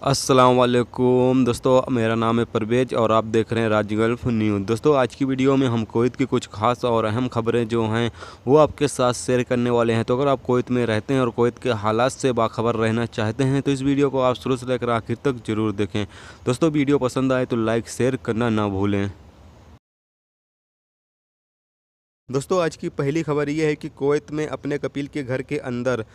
अस्सलाम वालेकुम दोस्तों, मेरा नाम है परवेज और आप देख रहे हैं राज गल्फ न्यूज़। दोस्तों, आज की वीडियो में हम कुवैत की कुछ खास और अहम खबरें जो हैं वो आपके साथ शेयर करने वाले हैं। तो अगर आप कुवैत में रहते हैं और कुवैत के हालात से बाखबर रहना चाहते हैं तो इस वीडियो को आप शुरू से लेकर आखिर तक ज़रूर देखें। दोस्तों, वीडियो पसंद आए तो लाइक शेयर करना ना भूलें। दोस्तों, आज की पहली खबर ये है कि कुवैत में अपने कपील के घर के अंदर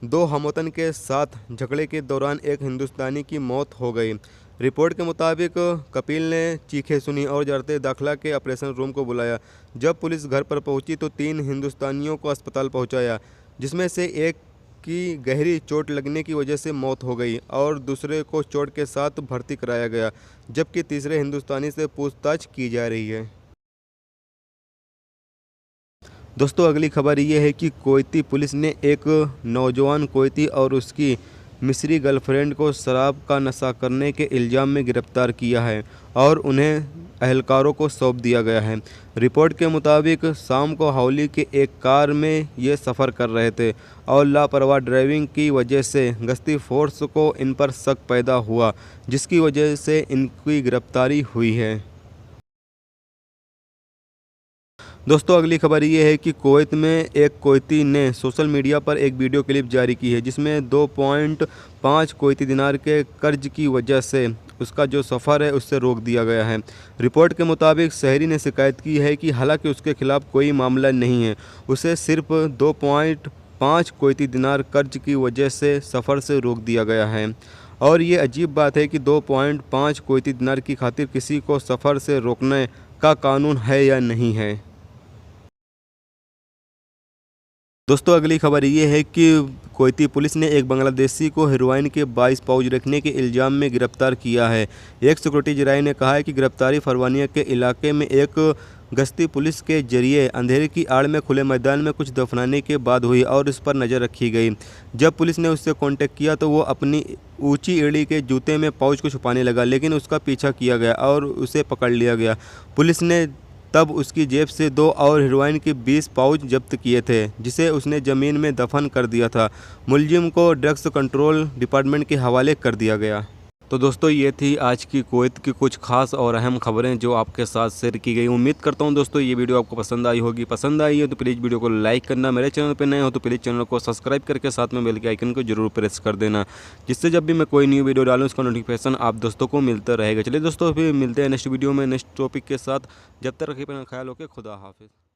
दो हमवतन के साथ झगड़े के दौरान एक हिंदुस्तानी की मौत हो गई। रिपोर्ट के मुताबिक कपील ने चीखें सुनी और डरते दाखिला के ऑपरेशन रूम को बुलाया। जब पुलिस घर पर पहुंची तो 3 हिंदुस्तानियों को अस्पताल पहुंचाया, जिसमें से एक की गहरी चोट लगने की वजह से मौत हो गई और दूसरे को चोट के साथ भर्ती कराया गया, जबकि तीसरे हिंदुस्तानी से पूछताछ की जा रही है। दोस्तों, अगली खबर ये है कि कुवैती पुलिस ने एक नौजवान कुवैती और उसकी मिस्री गर्लफ्रेंड को शराब का नशा करने के इल्ज़ाम में गिरफ्तार किया है और उन्हें अहलकारों को सौंप दिया गया है। रिपोर्ट के मुताबिक शाम को हौली के एक कार में ये सफ़र कर रहे थे और लापरवाह ड्राइविंग की वजह से गश्ती फोर्स को इन पर शक पैदा हुआ, जिसकी वजह से इनकी गिरफ्तारी हुई है। दोस्तों, अगली खबर ये है कि कुवैत में एक कुवैती ने सोशल मीडिया पर एक वीडियो क्लिप जारी की है, जिसमें 2.5 कुवैती दिनार के कर्ज की वजह से उसका जो सफ़र है उससे रोक दिया गया है। रिपोर्ट के मुताबिक शहरी ने शिकायत की है कि हालांकि उसके खिलाफ कोई मामला नहीं है, उसे सिर्फ 2.5 कुवैती दिनार कर्ज की वजह से सफ़र से रोक दिया गया है। और ये अजीब बात है कि 2.5 कुवैती दिनार की खातिर किसी को सफ़र से रोकने का कानून है या नहीं है। दोस्तों, अगली खबर ये है कि कुवैती पुलिस ने एक बांग्लादेशी को हेरोइन के 22 पाउच रखने के इल्ज़ाम में गिरफ्तार किया है। एक सिक्योरिटी जराये ने कहा है कि गिरफ्तारी फरवानिया के इलाके में एक गश्ती पुलिस के जरिए अंधेरे की आड़ में खुले मैदान में कुछ दफनाने के बाद हुई और उस पर नज़र रखी गई। जब पुलिस ने उससे कांटेक्ट किया तो वो अपनी ऊंची एड़ी के जूते में पाउच को छुपाने लगा, लेकिन उसका पीछा किया गया और उसे पकड़ लिया गया। पुलिस ने तब उसकी जेब से 2 और हेरोइन के 20 पाउच जब्त किए थे, जिसे उसने ज़मीन में दफन कर दिया था। मुलजिम को ड्रग्स कंट्रोल डिपार्टमेंट के हवाले कर दिया गया। तो दोस्तों, ये थी आज की कुवैत की कुछ खास और अहम खबरें जो आपके साथ शेयर की गई। उम्मीद करता हूँ दोस्तों ये वीडियो आपको पसंद आई होगी। पसंद आई है तो प्लीज़ वीडियो को लाइक करना, मेरे चैनल पर नए हो तो प्लीज़ चैनल को सब्सक्राइब करके साथ में बेल के आइकन को जरूर प्रेस कर देना, जिससे जब भी मैं कोई न्यू वीडियो डालूँ उसका नोटिफिकेशन आप दोस्तों को मिलता रहेगा। चलिए दोस्तों, फिर मिलते हैं नेक्स्ट वीडियो में नेक्स्ट टॉपिक के साथ। जब तक रखिए अपना ख्याल, ओके, खुदा हाफिज़।